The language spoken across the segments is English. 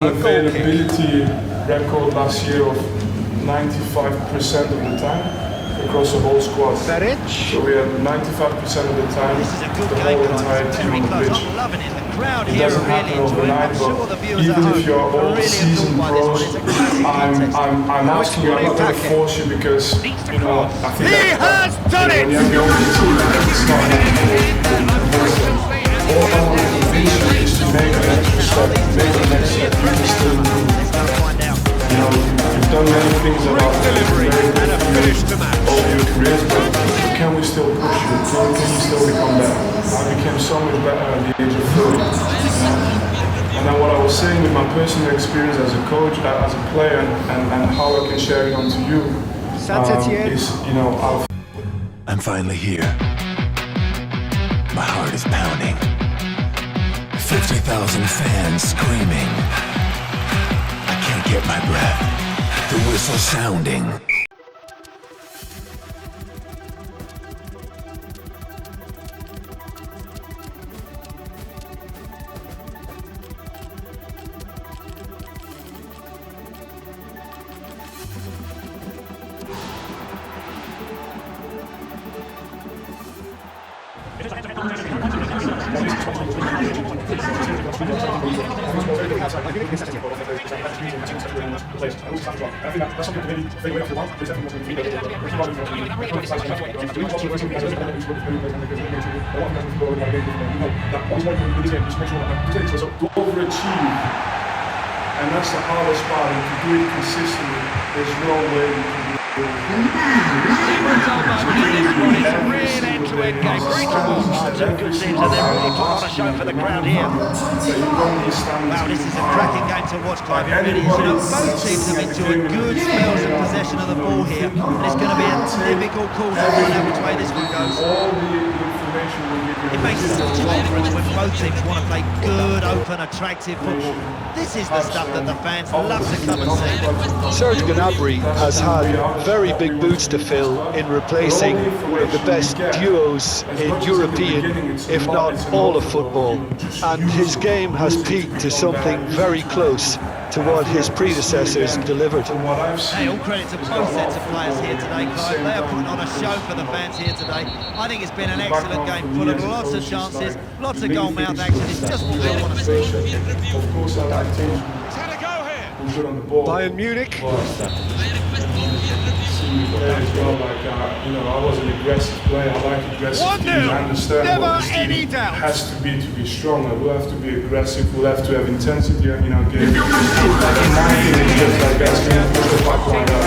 Availability record last year of 95% of the time across the whole squad. So we had 95% of the time the whole entire team on the pitch. It doesn't happen overnight, but even if you're all seasoned pros, I'm asking you, I'm not going to force you because, you know, I think when you have your own team, it's not enough. All I want to convince you is to make an extra step, make the next step, you can still improve. You know, you've done many things about delivery and a finish to match over your careers, but can we still push you? Can you still become better? I became so much better at the age of 30. And then what I was saying with my personal experience as a coach, as a player, and how I can share it on to you, is, you know, I'm finally here. My heart is pounding. 50,000 fans screaming. I can't get my breath. The whistle sounding. overachieve, and that's the hardest part. And to do it consistently, there's no way you can do it. It's a real end-to-end game, very tough. Two good teams, and they're really putting on a show for the crowd here. Wow, this is a cracking game to watch, Clive. It really is. You know, both teams have enjoyed good spells of possession of the ball here, and it's going to be a difficult call to find out which way this one goes. It makes such a difference when both teams want to play good, open, attractive football. This is the stuff that the fans love to come and see. Serge Gnabry has had very big boots to fill in replacing one of the best duos in European, if not all of football, and his game has peaked to something very close to what his predecessors delivered. Hey, all credit to both sets of players here today, Clive. They are putting on a show for the fans here today. I think it's been an excellent game, full of lots of chances, lots of goal-mouth action. It's just what we want to see. Of course, I like teams who's good on the ball. Bayern Munich. As well, like, you know, I was an aggressive player. I like aggressive teams. I understand what this team has to be stronger. We'll have to be aggressive. We'll have to have intensity. You know, game. Like in my game, just like that's going to push the back line up.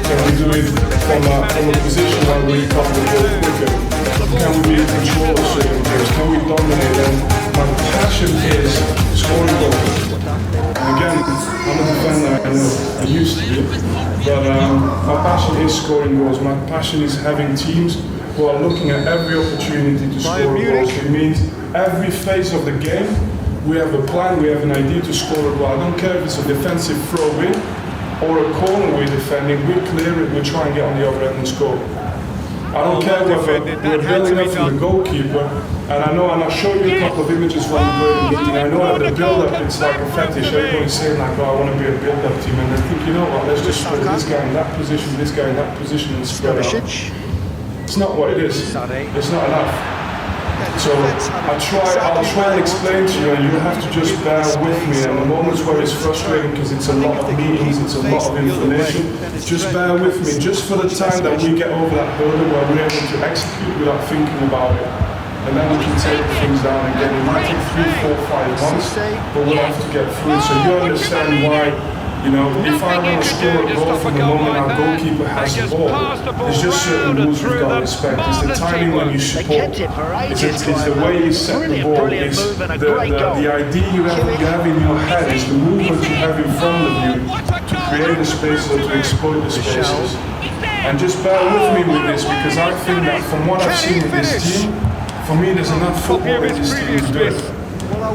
Can we do it from a position where we come the ball quicker? Can we be in control of certain games? Can we dominate them? My passion is scoring goals. And again, I'm a defender. I used to be. But my passion is scoring goals. My passion is having teams who are looking at every opportunity to score goals. It means every phase of the game, we have a plan, we have an idea to score a goal. I don't care if it's a defensive throw-in or a corner we're defending, we clear it, we try and get on the other end and score. I don't care whether we're building up from the goalkeeper, and I'll show you a couple of images from the meeting. I know that the build-up, it's like a fetish. Everybody's saying like, oh, I want to be a build-up team, and they think, you know what, let's just put this guy in that position, this guy in that position, and spread out. It's not what it is. It's not enough. So I'll try and explain to you, and you have to just bear with me. And the moments where it's frustrating because it's a lot of meetings, it's a lot of information, just bear with me, just for the time that we get over that hurdle where we're able to execute without thinking about it. And then we can take things down again. It might take 3, 4, 5 months, but we'll have to get through it. So you understand why, you know, if I want to score a goal from the moment our goalkeeper has the ball, there's just certain rules we've got to respect. It's the timing when you support, it's the way you set the ball, it's the idea you have in your head, it's the movement you have in front of you to create the spaces or to exploit the spaces. And just bear with me with this, because I think that from what I've seen with this team, for me there's enough football in this team to do it.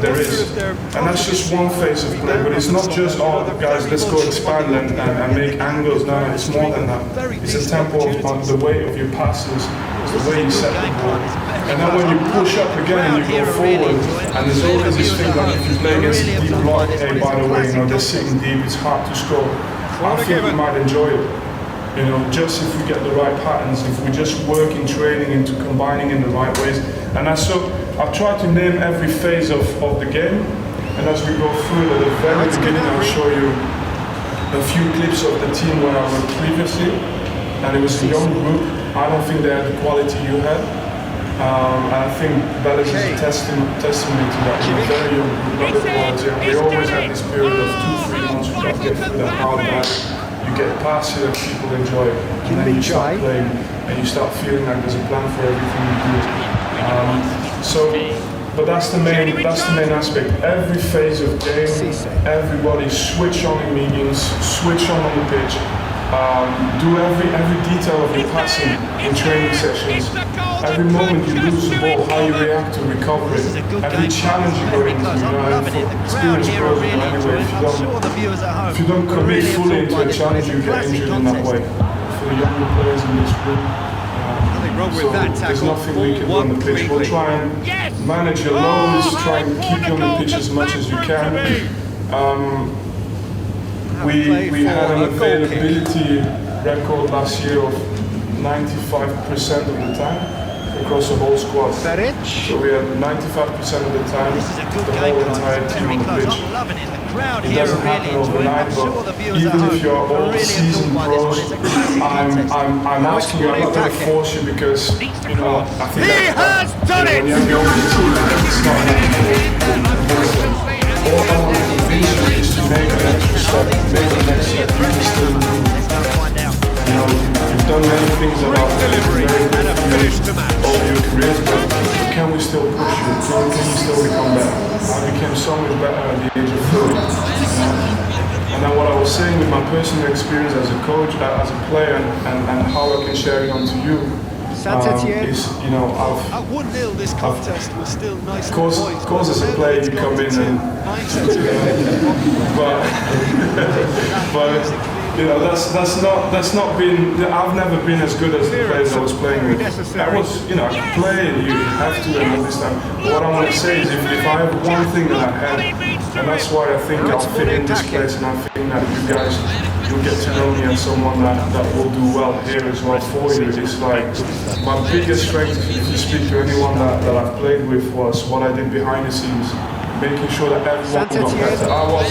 There is, and that's just one phase of play, but it's not just, oh guys, let's go expand and make angles. No, it's more than that. It's a tempo of the weight of your passes, it's the way you set the ball. And then when you push up again and you go forward, and there's always this thing like if you play against a deep block, hey, by the way, you know, they're sitting deep, it's hard to score. I think we might enjoy it. You know, just if we get the right patterns, if we just work in training into combining in the right ways. And I've tried to name every phase of the game. And as we go through at the very beginning, I'll show you a few clips of the team where I was previously. And it was a young group. I don't think they had the quality you had. And I think that is a testimony to that. We're very young group, not the quality. And we always had this period of 2-3 months we got to get through that hard batch. You get past it and people enjoy it. And then you start playing and you start feeling like there's a plan for everything you do. But that's the main aspect. Every phase of game, everybody switch on in meetings, switch on the pitch, do every detail of your passing in training sessions. Every moment you lose the ball, how you react to recover it. Every challenge you go into, experience pros anyway. If you don't commit fully into a challenge, you get injured in that way. For the younger players in this group, there's nothing we can do on the pitch. We'll try and manage your lows, try and keep you on the pitch as much as you can. We had an availability record last year of 95% of the time across the whole squad. So we had 95% of the time the whole entire team on the pitch. It doesn't happen overnight, but even if you're all seasoned pros, I'm asking you, I'm not going to force you because, you know, I think when you have your own team, it's not happening. All I want to convince you is to make an extra step, make the next step, you can still improve. You know, you've done many things that are very good over your careers, but can we still push you? Can you still become better? I became so much better at the age of 30. And then what I was saying with my personal experience as a coach, as a player, and how I can share it on to you, is, you know, At 1-0 this contest was still nice. Of course as a player you come in and but you know, that's not been. I've never been as good as the players I was playing with. I was, you know, I could play, you have to and all this time. But what I want to say is, if I have one thing that I have, and that's why I think I'll fit in this place, and I think that you guys, you'll get to know me as someone that will do well here as well for you. It's like my biggest strength, if you speak to anyone that I've played with, was what I did behind the scenes, making sure that everyone got better. I was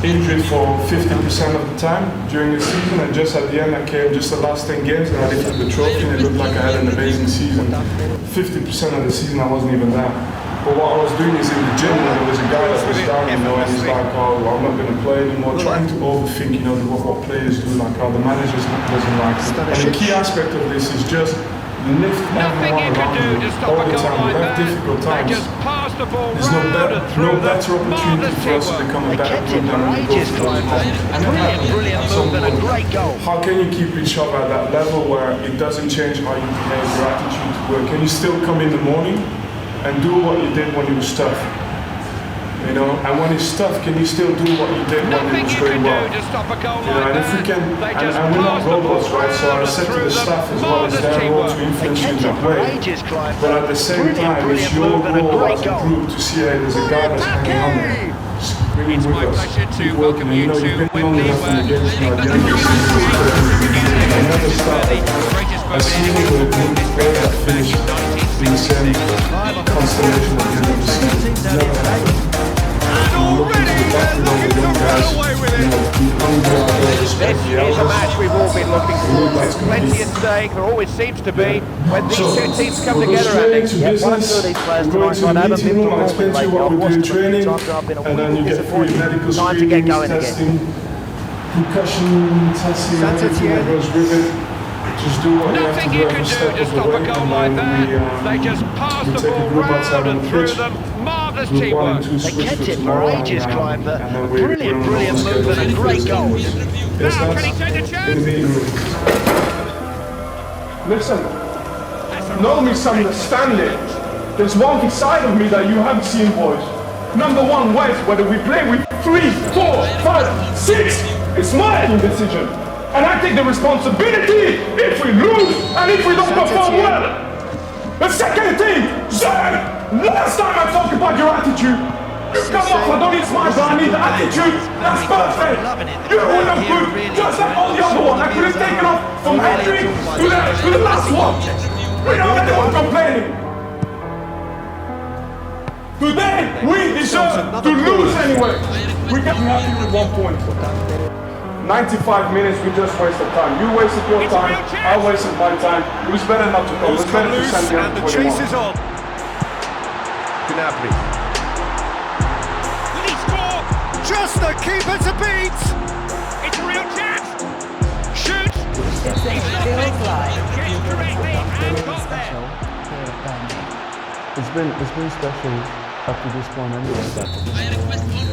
injured for 50% of the time during the season, and just at the end I came just the last 10 games and I lifted the trophy and it looked like I had an amazing season. 50% of the season I wasn't even there. But what I was doing is in the gym, and there was a guy that was down, you know, and he's like, oh, I'm not going to play anymore, trying to overthink, you know, what players do, like how the managers doesn't like it. And the key aspect of this is just lift everyone around you all the time. We have difficult times. There's no better opportunity for us to become a better group than when we go through those. How can you keep each other at that level where it doesn't change how you behave, your attitude to work? Can you still come in the morning and do what you did when you was tough? You know, and when it's tough, can you still do what you did when it was going well? You know, and if we can, and we're not robots, right? So I said to the staff as well, it's their role to influence you in that way. But at the same time, it's your role as a group to see, hey, there's a guy that's hanging on there. Just bring him with us. Keep working. And you know, you've been long enough in the game to know at the end of the season. I never started. As soon as the players that finished in the same constellation at the end of the season, never happened. This is a match we've all been looking for. There's plenty at stake. There always seems to be when these two teams come together. One of these players tonight might have a bit more. I'll explain to you what we do in training, and then you get free medical screening, testing, concussion testing, everything that goes with it. Just do what you have to do every step of the way, and then we take a group outside on the pitch. Group 1 and 2 switch for tomorrow, and then brilliant move and a great goal. Yes, that's in the meeting room. Listen, no misunderstanding. There's one side of me that you haven't seen, boys. Number one, whether we play with 3, 4, 5, 6, it's my decision. And I take the responsibility if we lose and if we don't perform well. The second thing, sir, last time I talked about your attitude, you come off, I don't need smart, but I need the attitude. That's perfect. You were no good, just like all the other ones. I could have taken off from Hendrick to the last one. We don't let anyone complaining. Today, we deserve to lose anyway. We can be happy with 1 point. 95 minutes, we just wasted time. You wasted your time, I wasted my time. It was better not to come. It was better to send the other 21. Chase is on. Gnabry. Will he score? Just the keeper to beat. It's a real chance. Shoot. It feels like Gets directly and got special there. here at Burnley. It's been special up to this point anyway.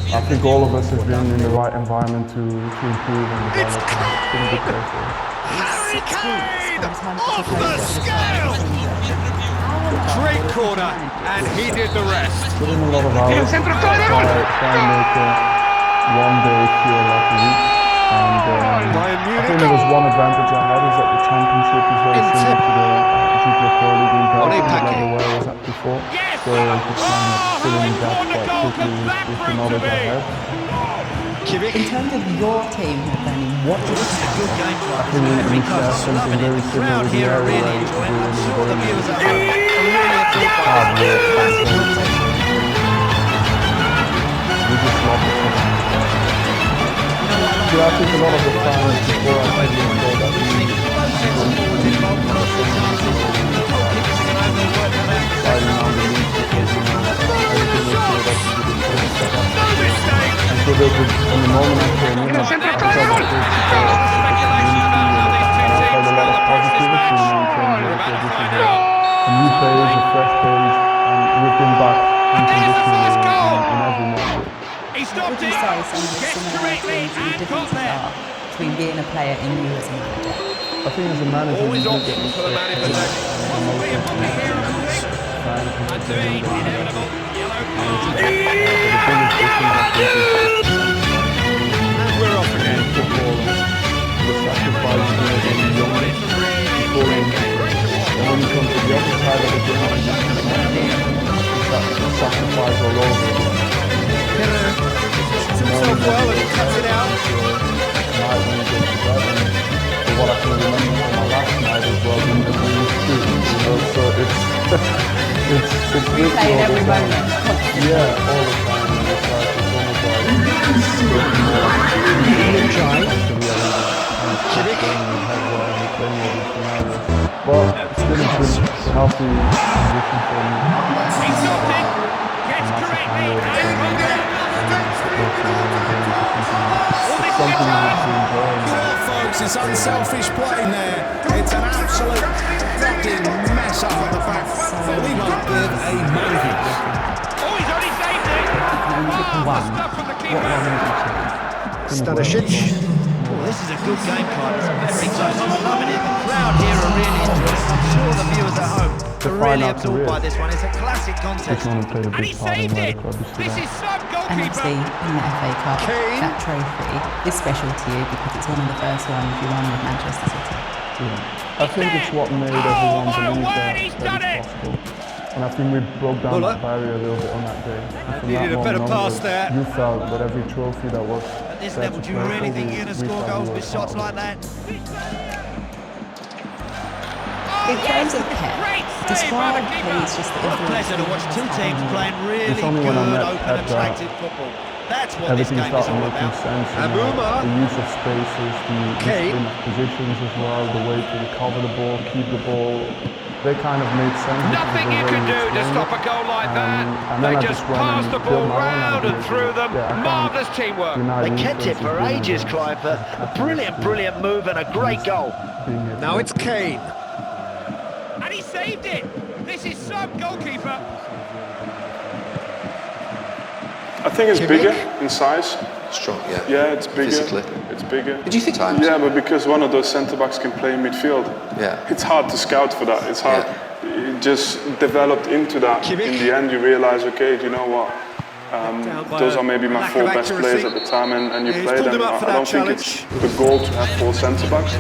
I think all of us have been in the right environment to improve and develop. It's been a good day for us. Harry Kane off the scale. Great corner, and he did the rest. Put in a lot of hours, try and make one day feel like a week. And I think there was one advantage I had is that the championship is very similar to the Jupiler Pro League in Belgium, no matter where I was at before. So I could kind of fill in the gap quite quickly with the knowledge I had. In terms of your team here, Burnley, what do you think? I think we share something very similar with the area where we're hard work and we just love the team. Yeah, I think a lot of the fans before I said that we fighting on the league because everything was good up to the first step. And so they could, from the moment I came in, I felt like great support for the community and I felt a lot of positivity in terms of this is a new page, a fresh page, and we've been back in condition in every moment. What would you say some of the similarities and differences are between being a player and you as a manager? I think as a manager, Always you do options get for the man in the neck. Possibly a bobby here of the thing. I'd do it, inevitable. Yellow card. but the biggest difference I think is And we're off again. football, the sacrifice you make when you're young, before and when you come to the other side of the game, it's sacrifice all over again. Shoots himself well and cuts it out. Night when you get to bed, and for what I can remember from my last night as well, being the blue street, you know, so it's really Playing every moment. yeah, all the time, and it's like, it's almost like, but still it's been a healthy position for me. He stopped it. Gets correctly and got there. Something to enjoy. Folks, it's unselfish play there. It's an absolute fucking mess up at the back. But we won't give a monkey. Oh, he's only saved it. One. Stuff from the keeper. Stanisic. Oh, this is a good game, Clive. It's very close. I'm loving it. The crowd here are really enjoying it. I'm sure the viewers at home are really absorbed by this one. It's a classic contest. And he saved it. This is some And obviously, goalkeeper. in the FA Cup, Kane. that trophy is special to you because it's one of the first ones you won with Manchester City. I think it's what made everyone my believe word, that he's it's done it. possible. And I think we broke down Muller. that barrier a little bit on that day. And from Needed that a better moment pass onwards, there. you felt that every trophy that was At this there level, to do you play really for, think you're going to score felt goals we with were shots part like of it. that? In terms of Pep, Great save by describe the keeper. please just the What a influence pleasure to watch that two he's had teams on you. playing really It's only good, when I met open, Pep that attractive football. That's what this everything game is started all making about. sense. You Abuma. know, the use of spaces, the Kane. discipline of positions as well, the way to recover the ball, keep the ball. They kind of made sense. because of Nothing the you way can we do to explained stop it. a goal like that. And They then I just went passed and the built ball my own round and ideas. through them. Yeah, I can't Marvellous teamwork. deny They the kept it influence for of being ages, there. Clive. A brilliant move and a great goal. Being here Now today. it's Kane. And he saved it. This is some goalkeeper. I think it's bigger in size. Strong, yeah. Yeah, it's bigger. Physically. It's bigger. Did you think times? Yeah, but because one of those centre backs can play in midfield, Yeah. it's hard to scout for that. It's hard. It just developed into that. Kimmich. In the end, you realize, okay, do you know what? Those are maybe my 4 best players at the time, and you play them. I don't think it's the goal to have 4 centre-backs,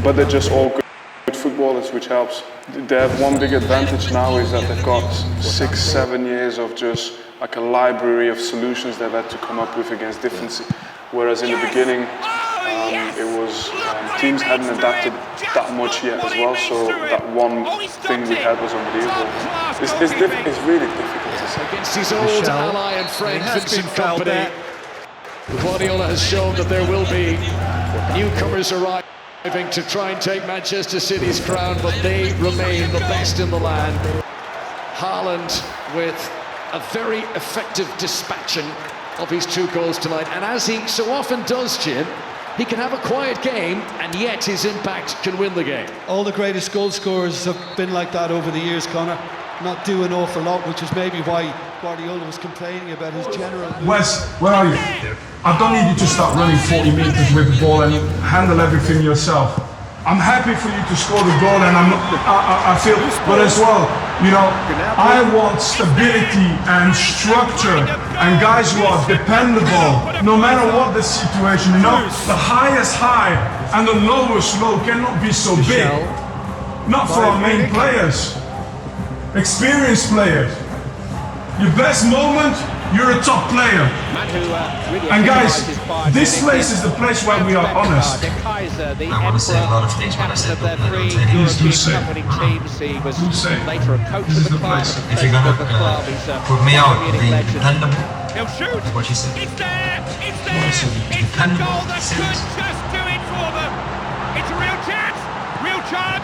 but they're just all good footballers, which helps. They have one big advantage now, is that they've got 6-7 years of just like a library of solutions they've had to come up with against different, whereas in the beginning it was teams hadn't adapted that much yet as well, so that one thing we had was unbelievable. It's really difficult to say. Against his old ally and friend Vincent Kompany, Guardiola has shown that there will be newcomers arriving to try and take Manchester City's crown, but they remain the best in the land. Haaland with a very effective dispatching of his 2 goals tonight, and as he so often does, Jim, he can have a quiet game, and yet his impact can win the game. All the greatest goal scorers have been like that over the years, Connor. Not do an awful lot, which is maybe why Guardiola was complaining about his general... Wes, where are you? I don't need you to start running 40 meters with the ball and handle everything yourself. I'm happy for you to score the goal, and I feel, but as well, you know, I want stability and structure and guys who are dependable, no matter what the situation. You know, the highest high and the lowest low cannot be so big. Not for our main players, experienced players. Your best moment, you're a top player. And guys, this place is the place where we are honest. I want to say a lot of things when I said that. Please do say. Do say. This is the place. If you're gonna put me out being dependable, what you said. Dependable.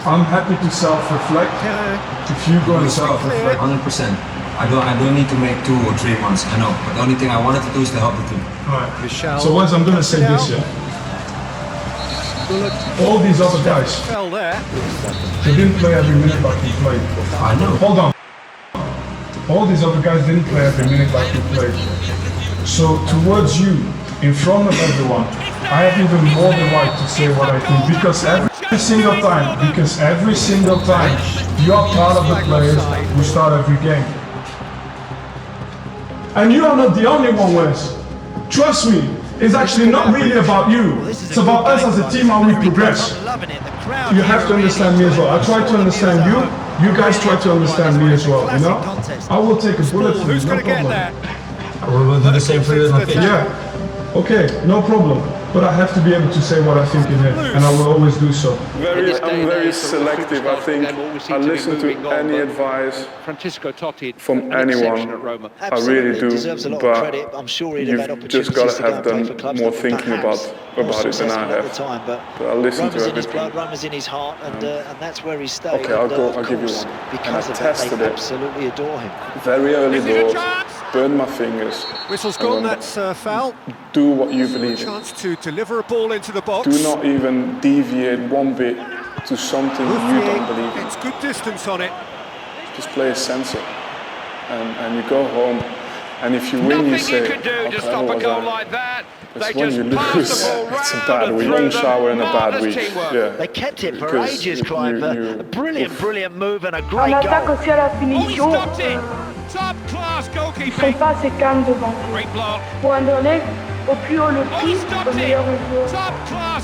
I'm happy to self-reflect. If you go and self-reflect. 100%. I don't need to make 2 or 3 months, I know. But the only thing I wanted to do is to help the team. Right. So once I'm going to say this, yeah. All these other guys, they didn't play every minute like you played. I know. Hold on. All these other guys didn't play every minute like you played. So towards you, in front of everyone, I have even more the right to say what I think, because every single time, you are part of the players who start every game. And you are not the only one, Wes. Trust me, it's actually not really about you. It's about us as a team, how we progress. You have to understand me as well. I try to understand you. You guys try to understand me as well, you know? I will take a bullet for you, no problem. We will do the same for you. Yeah. Okay, no problem. But I have to be able to say what I think in it, and I will always do so. I'm very selective. I think I listen to any advice from anyone. I really do, but you've just got to have done more thinking about it than I have. But I listen to everything. Okay, I'll give you one. And I tested it. Very early doors. Burn my fingers. Whistle's gone, that's foul. Do what you believe in. Chance to deliver a ball into the box. Do not even deviate one bit to something you don't believe in. It's good distance on it. Just play a sensor. And you go home. And if you win, you say, okay, stop a goal like that. It's when you lose, it's a bad week. Long shower and a bad week. Yeah. They kept it for ages, Clive. A brilliant move and a great goal. En attaque aussi à la finition, ils sont pas assez calmes devant. Pour Anderlecht, au plus haut le prix, au meilleur joueur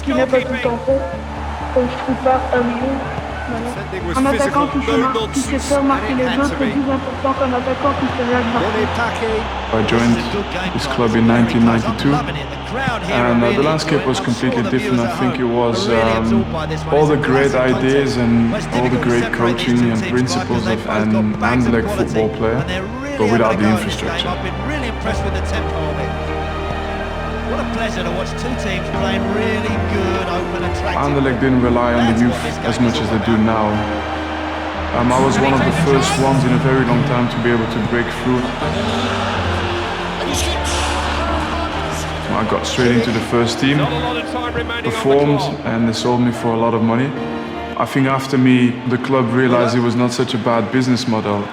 qui n'a pas tout en fond, comme je trouve pas un million. Un attaquant qui sait faire marquer les autres, c'est plus important qu'un attaquant qui se laisse marquer. I joined this club in 1992, and the landscape was completely different. I think it was all the great ideas and all the great coaching and principles of an Anderlecht football player, but without the infrastructure. I've been really impressed with the tempo of it. What a pleasure to watch 2 teams playing really good, open, attractive. Anderlecht didn't rely on the youth as much as they do now. I was one of the first ones in a very long time to be able to break through. I got straight into the first team, performed, and they sold me for a lot of money. I think after me, the club realized it was not such a bad business model.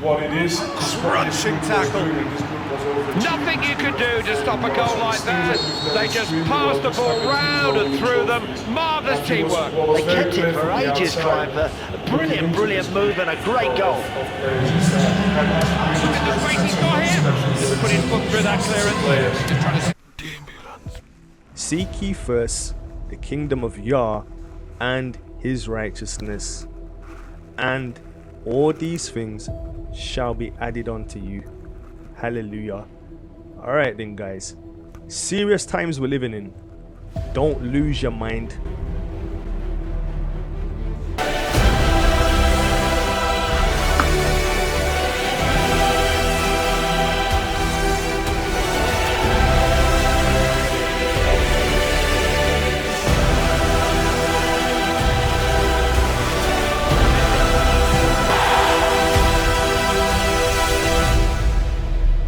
What it is crunching tackle. This group was over Nothing you could do to stop a goal like that. They just passed the ball round and through them. Marvellous teamwork. They kept it for ages, Clive. A brilliant, brilliant move and a great goal. Look at the space he's got here. Just put his foot through that clearance. Seek ye first the kingdom of Yah and his righteousness, and all these things shall be added unto you. Hallelujah. Alright then, guys, serious times we're living in. Don't lose your mind.